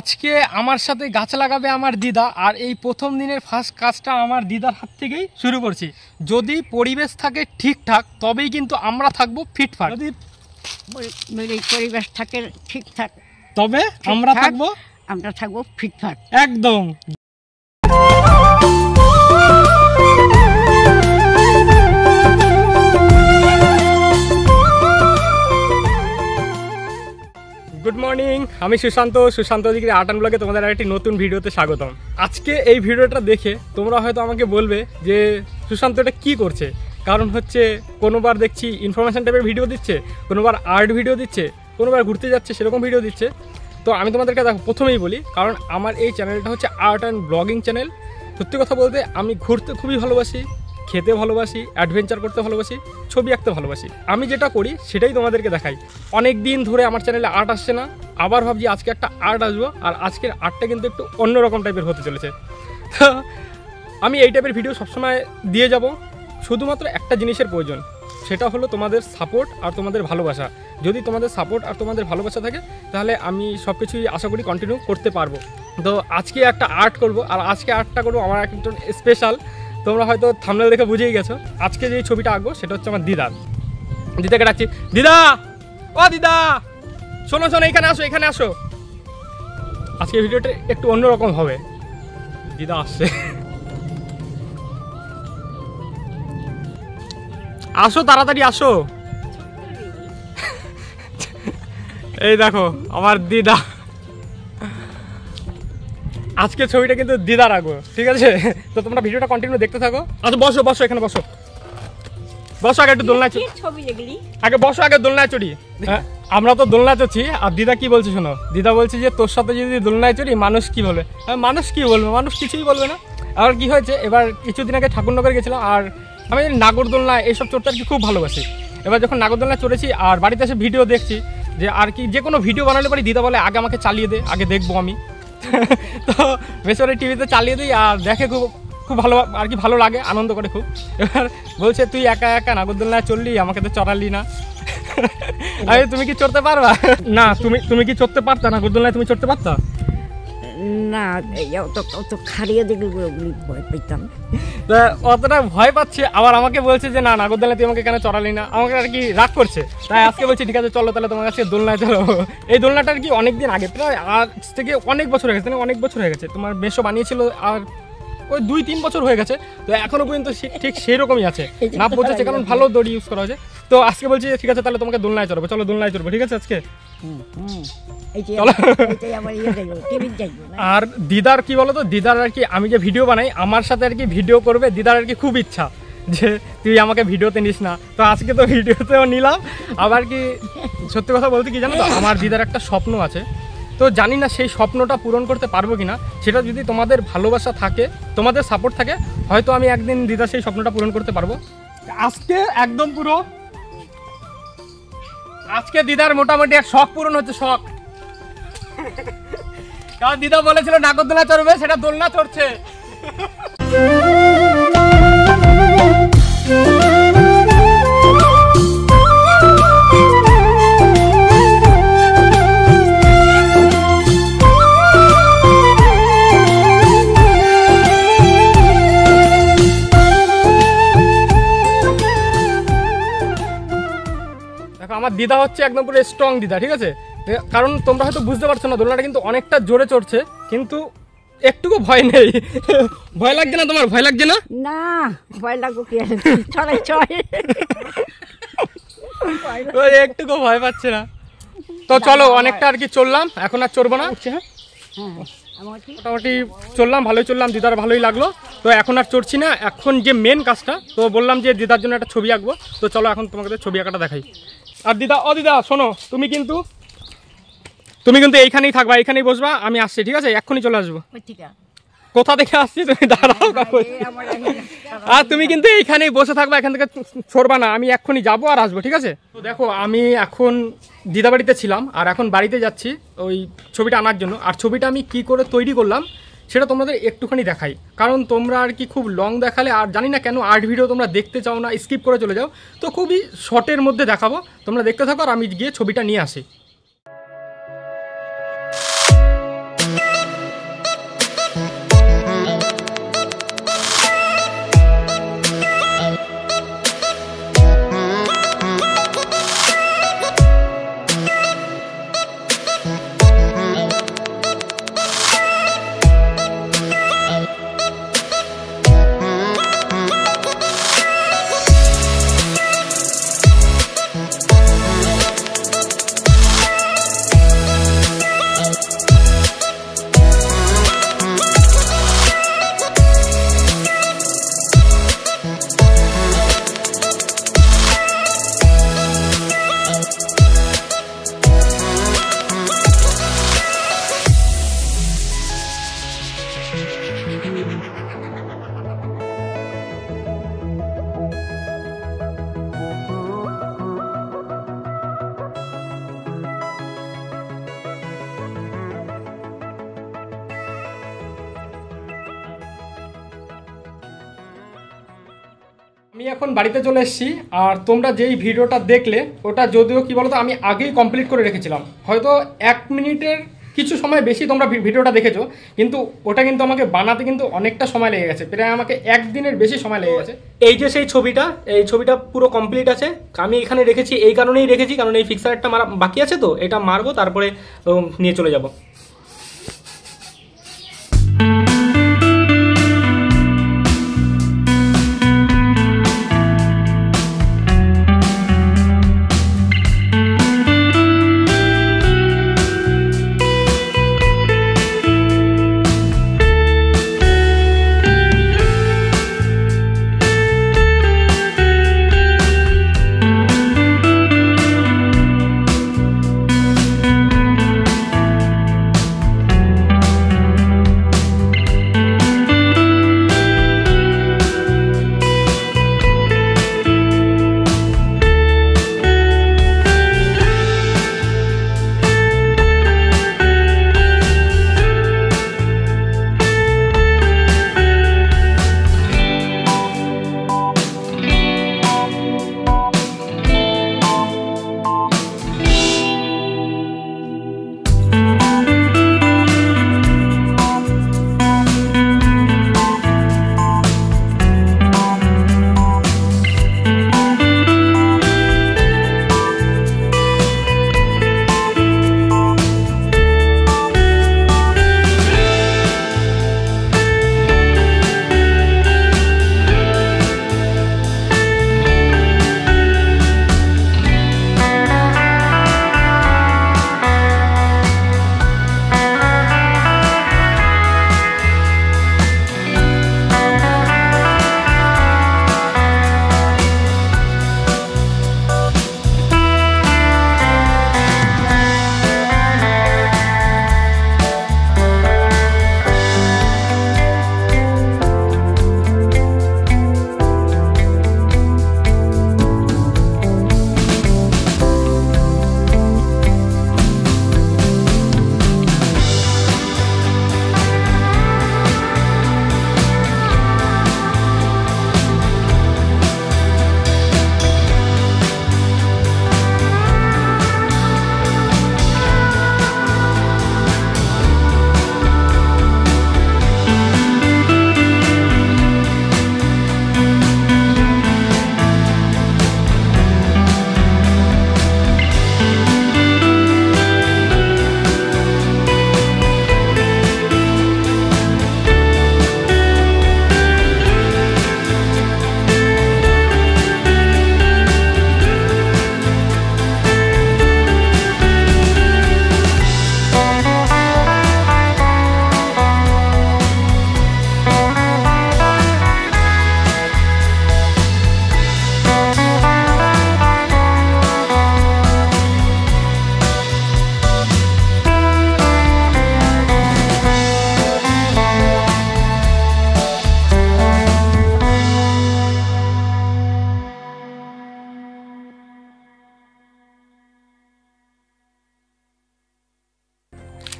আজকে আমার সাথে গাছ লাগাবে আমার দিদা, আর এই প্রথম দিনের ফার্স্ট কাজটা আমার দিদার হাত থেকেই শুরু করছি। যদি পরিবেশ থাকে ঠিকঠাক তবেই কিন্তু আমরা থাকবো ফিটফাট। যদি পরিবেশ থাকে ঠিকঠাক তবে আমরা থাকবো ফিটফাট একদম। গুড মর্নিং, আমি সুশান্ত দিকে আর্ট অ্যান্ড ব্লগে তোমাদের আরেকটি নতুন ভিডিওতে স্বাগতম। আজকে এই ভিডিওটা দেখে তোমরা হয়তো আমাকে বলবে যে সুশান্ত এটা কী করছে, কারণ হচ্ছে কোনোবার দেখছি ইনফরমেশন টাইপের ভিডিও দিচ্ছে, কোনোবার আর্ট ভিডিও দিচ্ছে, কোনোবার ঘুরতে যাচ্ছে সেরকম ভিডিও দিচ্ছে। তো আমি তোমাদেরকে দেখো প্রথমেই বলি, কারণ আমার এই চ্যানেলটা হচ্ছে আর্ট অ্যান্ড ব্লগিং চ্যানেল। সত্যি কথা বলতে আমি ঘুরতে খুবই ভালোবাসি, খেতে ভালোবাসি, অ্যাডভেঞ্চার করতে ভালোবাসি, ছবি আঁকতে ভালোবাসি। আমি যেটা করি সেটাই তোমাদেরকে দেখাই। অনেক দিন ধরে আমার চ্যানেলে আর্ট আসছে না, আবার ভাবছি আজকে একটা আর্ট আসবো, আর আজকের আর্টটা কিন্তু একটু অন্যরকম টাইপের হতে চলেছে। তো আমি এই টাইপের ভিডিও সবসময় দিয়ে যাব, শুধুমাত্র একটা জিনিসের প্রয়োজন, সেটা হলো তোমাদের সাপোর্ট আর তোমাদের ভালোবাসা। যদি তোমাদের সাপোর্ট আর তোমাদের ভালোবাসা থাকে তাহলে আমি সব কিছুই আশা করি কন্টিনিউ করতে পারবো। তো আজকে একটা আর্ট করব, আর আজকে আর্টটা করবো আমার একটা স্পেশাল। তোমরা হয়তো থাম্বনেল দেখে বুঝেই গেছো। আজকে যে ছবিটা আঁকবো সেটা হচ্ছে আমার দিদাকে ডাকছি। দিদা, ও দিদা, শোনো এখানে আসো। আজকে ভিডিওটা একটু অন্যরকম হবে। দিদা আসছে, আসো তাড়াতাড়ি আসো। এই দেখো আমার দিদা। আজকে ছবিটা কিন্তু দিদা রাখবো, ঠিক আছে? তো তোমরা ভিডিওটা কন্টিনিউ দেখতে থাকো। আচ্ছা বসো এখানে বসো। আগে একটু দোলনায় আগে দোলনায় চড়ি। আমরা তো দোলনায় চড়ছি, আর দিদা কি বলছে শোনো। দিদা বলছে যে তোর সাথে যদি দোলনায় চড়ি মানুষ কি বলবে। মানুষ কি বলবে? মানুষ কিছুই বলবে না। আর কি হয়েছে, এবার কিছুদিন আগে ঠাকুরনগর গেছিলাম, আর আমি নাগরদোলনায় এইসব চড়তে আর কি খুব ভালোবাসি। এবার যখন নাগরদোলনায় চড়েছি আর বাড়িতে এসে ভিডিও দেখছি, যে আর কি যে কোনো ভিডিও বানালে পারি, দিদা বলে আগে আমাকে চালিয়ে দে, আগে দেখবো আমি। তো বেসরকারি টিভিতে চালিয়ে দিই, আর দেখে খুব ভালো আর কি, ভালো লাগে, আনন্দ করে খুব। এবার বলছে তুই একা নাগরদোলনায় চললি, আমাকে তো চড়ালি না। আরে তুমি কি চড়তে পারবা? না তুমি কি চড়তে পারতা? নাগরদোলনায় তুমি চড়তে পারতা না? অত খারিয়ে দেখলে ভয় পেতাম। অতটা ভয় পাচ্ছে, আবার আমাকে বলছে যে না নাগরদোলনায় তুই আমাকে কেন চড়ালি না, আমাকে আর কি রাগ করছে। তাই আজকে বলছি ঠিক আছে চলো তাহলে তোমার কাছে দোলনায় চলো। এই দোলনাটা আর কি অনেকদিন আগে, প্রায় আজ থেকে অনেক বছর হয়ে গেছে, তোমার মেসো বানিয়েছিল, আর ওই 2-3 বছর হয়ে গেছে। তো এখনো পর্যন্ত ঠিক সেই রকমই আছে, না পৌঁছেছে, কারণ ভালো দড়ি ইউজ করা হয়েছে। তো আজকে বলছি ঠিক আছে তাহলে তোমাকে দোলনায় চড়বো, চলো দোলনায় চড়বো, ঠিক আছে আজকে। আর দিদার কি বলো তো, দিদার আর কি আমি যে ভিডিও বানাই আমার সাথে আর কি ভিডিও করবে, দিদার আর কি খুব ইচ্ছা যে তুই আমাকে ভিডিওতে নিস না। তো আজকে তো ভিডিওতেও নিলাম। আবার কি সত্যি কথা বলতে কি জানো তো, আমার দিদার একটা স্বপ্ন আছে। তো জানি না সেই স্বপ্নটা পূরণ করতে পারবো কিনা, সেটা যদি তোমাদের ভালোবাসা থাকে, তোমাদের সাপোর্ট থাকে, হয়তো আমি একদিন দিদা সেই স্বপ্নটা পূরণ করতে পারবো। আজকে একদম পুরো আজকে দিদার মোটামুটি এক শখ পূরণ হচ্ছে, শখ। কারণ দিদা বলেছিল নাগরদোলনা চড়বে, সেটা দোলনা চড়ছে। আমার দিদা হচ্ছে একদম পুরো স্ট্রং দিদা, ঠিক আছে? কারণ তোমরা হয়তো বুঝতে পারছো না, দোলনাটা কিন্তু অনেকটা জোরে চড়ছে, কিন্তু একটুকু ভয় নেই। ভয় লাগছে না তোমার? ভয় লাগছে না? না ভয় লাগবে কি, একটুকু ভয় পাচ্ছে না। তো চলো অনেকটা আর কি চললাম, এখন আর চড়বো না। মোটামুটি চললাম, ভালোই চললাম, দিদার ভালোই লাগলো। তো এখন আর চড়ছি না, এখন যে মেন কাজটা, তো বললাম যে দিদার জন্য একটা ছবি আঁকবো। তো চলো এখন তোমাকে ছবি আঁকাটা দেখাই। আর দিদা, দিদা শোনো, তুমি কিন্তু এইখানেই থাকবা, এইখানেই বসবা, আমি আসছি, ঠিক আছে? এক্ষুনি চলে আসবো। কোথা থেকে আসছি তুমি দাঁড়াও। আর তুমি কিন্তু এইখানেই বসে থাকবা, এখান থেকে সরবা না, আমি এক্ষুনি যাবো আর আসবো, ঠিক আছে? তো দেখো আমি এখন দিদা বাড়িতে ছিলাম, আর এখন বাড়িতে যাচ্ছি ওই ছবিটা আনার জন্য। আর ছবিটা আমি কি করে তৈরি করলাম সেটা তোমাদের একটুখানি দেখাই, কারণ তোমরা আর কি খুব লং দেখালে, আর জানি না কেন আর্ট ভিডিও তোমরা দেখতে চাও না, স্কিপ করে চলে যাও। তো খুবই শর্টের মধ্যে দেখাবো, তোমরা দেখতে থাকো, আর আমি গিয়ে ছবিটা নিয়ে আসি। আমি এখন বাড়িতে চলে এসেছি, আর তোমরা যেই ভিডিওটা দেখলে ওটা যদিও কি বলতো আমি আগেই কমপ্লিট করে রেখেছিলাম, হয়তো 1 মিনিটের কিছু সময় বেশি তোমরা ভিডিওটা দেখেছো, কিন্তু ওটা কিন্তু আমাকে বানাতে কিন্তু অনেকটা সময় লেগে গেছে, প্রায় আমাকে 1 দিনের বেশি সময় লেগে গেছে। এই যে সেই ছবিটা, এই ছবিটা পুরো কমপ্লিট আছে। আমি এখানে রেখেছি এই কারণেই রেখেছি, কারণ এই ফিক্সারটা মারা বাকি আছে, তো এটা মারবো তারপরে নিয়ে চলে যাব।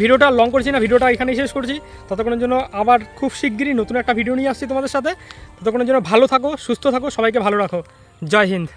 ভিডিওটা লং করছি না, ভিডিওটা এখানেই শেষ করছি। ততক্ষণের জন্য আবার খুব শিগগিরই নতুন একটা ভিডিও নিয়ে আসছি তোমাদের সাথে। ততক্ষণের জন্য ভালো থাকো, সুস্থ থাকো, সবাইকে ভালো রাখো। জয় হিন্দ।